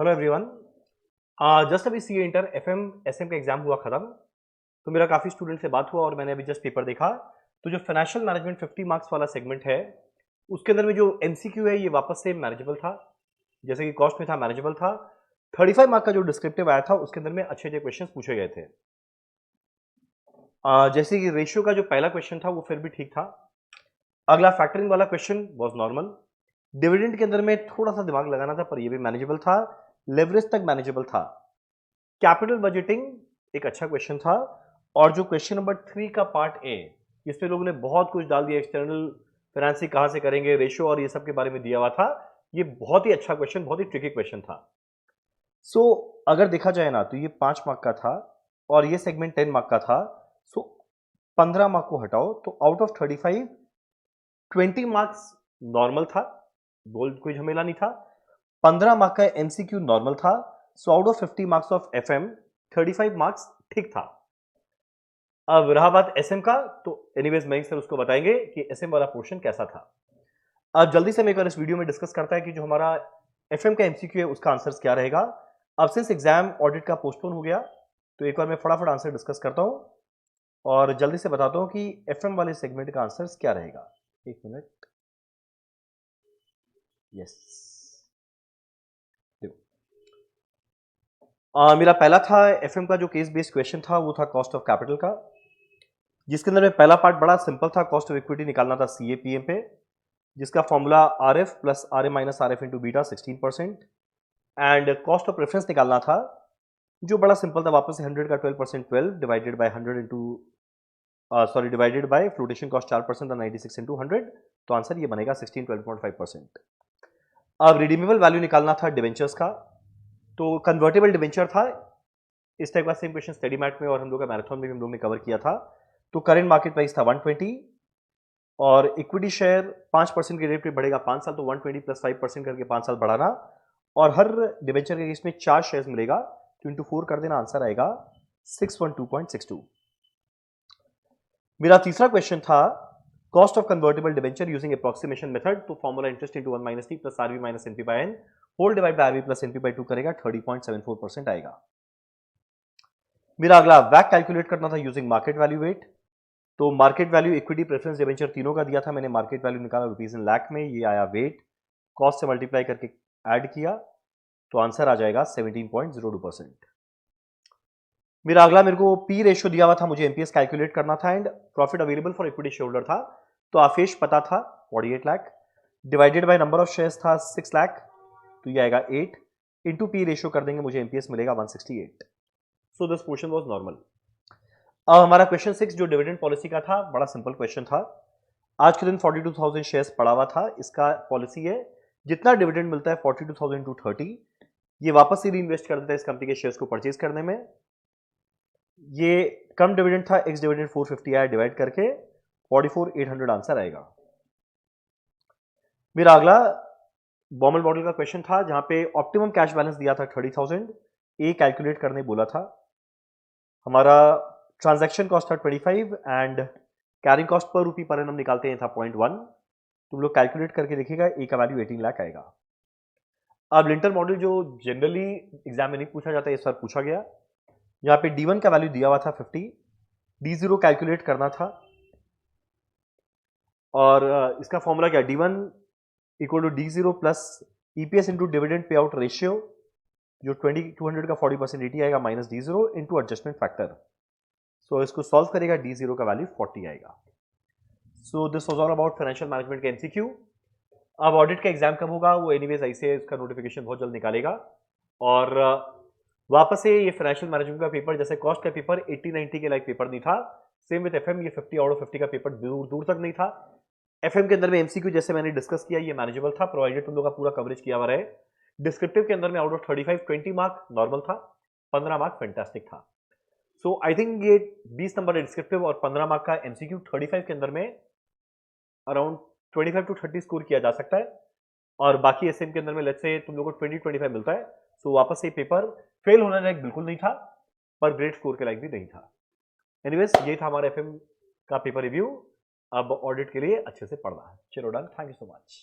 Hello everyone. Just अभी C inter FM SM का exam हुआ खत्म। तो मेरा काफ़ी स्टूडेंट से बात हुआ और मैंने अभी जस्ट पेपर देखा। तो जो फाइनेंशियल मैनेजमेंट 50 मार्क्स वाला सेगमेंट है उसके अंदर में जो एमसीक्यू है ये वापस से मैनेजेबल था। जैसे कि कॉस्ट में था मैनेजेबल था। 35 मार्क का जो डिस्क्रिप्टिव आया था उसके अंदर में अच्छे अच्छे क्वेश्चन पूछे गए थे। जैसे कि रेशियो का जो पहला क्वेश्चन था वो फिर भी ठीक था। अगला फैक्टरिंग वाला क्वेश्चन वाज नॉर्मल। डिविडेंड के अंदर में थोड़ा सा दिमाग लगाना था पर ये भी मैनेजेबल था। लेवरेज तक मैनेजेबल था। कैपिटल बजटिंग एक अच्छा क्वेश्चन था। और जो क्वेश्चन नंबर 3 का पार्ट ए, इसमें लोगों ने बहुत कुछ डाल दिया, एक्सटर्नल फाइनेंसिंग कहां से करेंगे, रेशियो और ये सब के बारे में दिया हुआ था। ये बहुत ही अच्छा क्वेश्चन, बहुत ही ट्रिकी क्वेश्चन था। सो अगर देखा जाए ना तो ये 5 मार्क का था और ये सेगमेंट 10 मार्क का था। सो 15 मार्क को हटाओ तो आउट ऑफ 35 20 मार्क्स नॉर्मल था, बोल कोई झमेला नहीं था। 15 मार्क का एमसीक्यू नॉर्मल था। So out of 50 marks of FM 35 marks ठीक था। अब रहा बात एसएम का, तो एनीवेज मयंक सर उसको बताएंगे कि एसएम वाला पोर्शन कैसा था। अब जल्दी से मैं एक बार इस वीडियो में डिस्कस करता है कि जो हमारा एफएम का एमसीक्यू है उसका आंसर क्या रहेगा। अब सिंस एग्जाम ऑडिट का पोस्टपोन हो गया तो एक बार मैं फटाफट आंसर डिस्कस करता हूं और जल्दी से बताता हूं कि एफएम वाले सेगमेंट का आंसर क्या रहेगा। एक मिनट। यस, मेरा पहला था एफएम का जो केस बेस्ड क्वेश्चन था वो था कॉस्ट ऑफ कैपिटल का, जिसके अंदर में पहला पार्ट बड़ा सिंपल था। कॉस्ट ऑफ इक्विटी निकालना था सीएपीएम पे, जिसका formula R F plus R A minus R F into beta 16%। And cost of preference निकालना था जो बड़ा सिंपल था, वापस से 100 का 12% 12 divided by 100 into divided by flotation cost 4% 96 into 100। तो आंसर ये बनेगा 16 12.5%। अब रिडीमेबल वैल्यू निकालना था डिवेंचर्स का, तो कन्वर्टेबल डिवेंचर था। इस टाइप का सेम क्वेश्चन स्टडी मैट में और हम लोग का मैराथन में भी हम लोग ने कवर किया था। तो करेंट मार्केट प्राइस था 120 और इक्विटी शेयर 5% के रेट पे बढ़ेगा 5 साल, तो 120 प्लस 5% करके 5 साल बढ़ाना। और हर डिवेंचर के केस में 4 शेयर्स मिलेगा, तो इंटू 4 कर देना, आंसर आएगा 612.62। मेरा तीसरा क्वेश्चन था cost of convertible debenture using approximation method. तो formula interest into 1 minus T plus RV minus NP by N whole divide by RV plus NP by 2 करेगा 30.74% आएगा। मेरा अगला वैक कैलकुलेट करना था यूजिंग मार्केट वैल्यू वेट। तो market value equity preference debenture तीनों का दिया था, मैंने मार्केट वैल्यू निकाला रुपीज इन लाख में, ये आया वेट, कॉस्ट से मल्टीप्लाई करके ऐड किया तो आंसर आ जाएगा 17.02%। मेरा अगला, मेरे को पी रेशियो दिया हुआ था, मुझे एमपीएस कैलकुलेट करना था and profit available for equity share holder था। तो आफेश पता था 48 lakh divided by number of shares था 6 लाख, तो ये आएगा 8 इंटू पी रेशियो कर देंगे, मुझे एमपीएस मिलेगा 168। So this portion was normal. अब हमारा क्वेश्चन 6 जो डिविडेंड पॉलिसी का था, बड़ा सिंपल क्वेश्चन था। आज के दिन 42,000 शेयर्स पड़ा हुआ था। इसका पॉलिसी है जितना डिविडेंड मिलता है 42,000 टू 30, ये वापस से री इन्वेस्ट कर देता है इस कंपनी के शेयर्स को परचेज करने में। ये कम डिविडेंड था, एक्स डिविडेंड 450 आया, डिवाइड करके 44,800 आंसर आएगा। मेरा अगला बॉमल मॉडल का क्वेश्चन था जहां पे ऑप्टिमम कैश बैलेंस दिया था 30,000, ए कैलकुलेट करने बोला था। हमारा ट्रांजैक्शन कॉस्ट था 25 and carrying cost per rupee per annum निकालते हैं था 0.1। तुम लोग कैलकुलेट करके देखिएगा, ए का वैल्यू 18 लाख आएगा। अब लिंटर मॉडल जो जनरली एग्जाम में नहीं पूछा जाता है, इस बार पूछा गया। यहाँ पे D1 का वैल्यू दिया हुआ था 50, D0 कैलकुलेट करना था और इसका फॉर्मूला क्या, D1 equal to D0 plus EPS into dividend pay out ratio, जो 200 का 40% 80 आएगा, minus D0 into adjustment factor. So इसको सॉल्व करेगा, D0 का वैल्यू 40 आएगा। So this was all about financial management का एमसीक्यू। अब ऑडिट का एग्जाम कब होगा वो एनीवेज ऐसे उसका नोटिफिकेशन बहुत जल्द निकालेगा। और वापस से ये फाइनेंशियल मैनेजमेंट का पेपर, जैसे कॉस्ट का पेपर 80-90 के लाइक पेपर नहीं था, सेम विद एफएम, ये 50 आउट ऑफ 50 का पेपर दूर दूर तक नहीं था। एफएम के अंदर में एमसीक्यू जैसे मैंने डिस्कस किया ये मैनेजेबल था, प्रोवाइडेड तुम लोग का पूरा कवरेज किया हुआ रहे। डिस्क्रिप्टिव के अंदर में आउट ऑफ 35 20 मार्क नॉर्मल था, 15 मार्क फैंटास्टिक था। सो आई थिंक ये 20 नंबर डिस्क्रिप्टिव और 15 मार्क का एमसीक्यू 35 के अंदर में अराउंड 25 टू 30 स्कोर किया जा सकता है। और बाकी एसएम के अंदर में लेट्स से तुम लोगों को 20-25 मिलता है। सो वापस से पेपर फेल होने लायक बिल्कुल नहीं था, पर ग्रेट स्कोर के लायक भी नहीं था। एनीवेज ये था हमारा एफएम का पेपर रिव्यू। अब ऑडिट के लिए अच्छे से पढ़ना है। चलो done, thank you so much.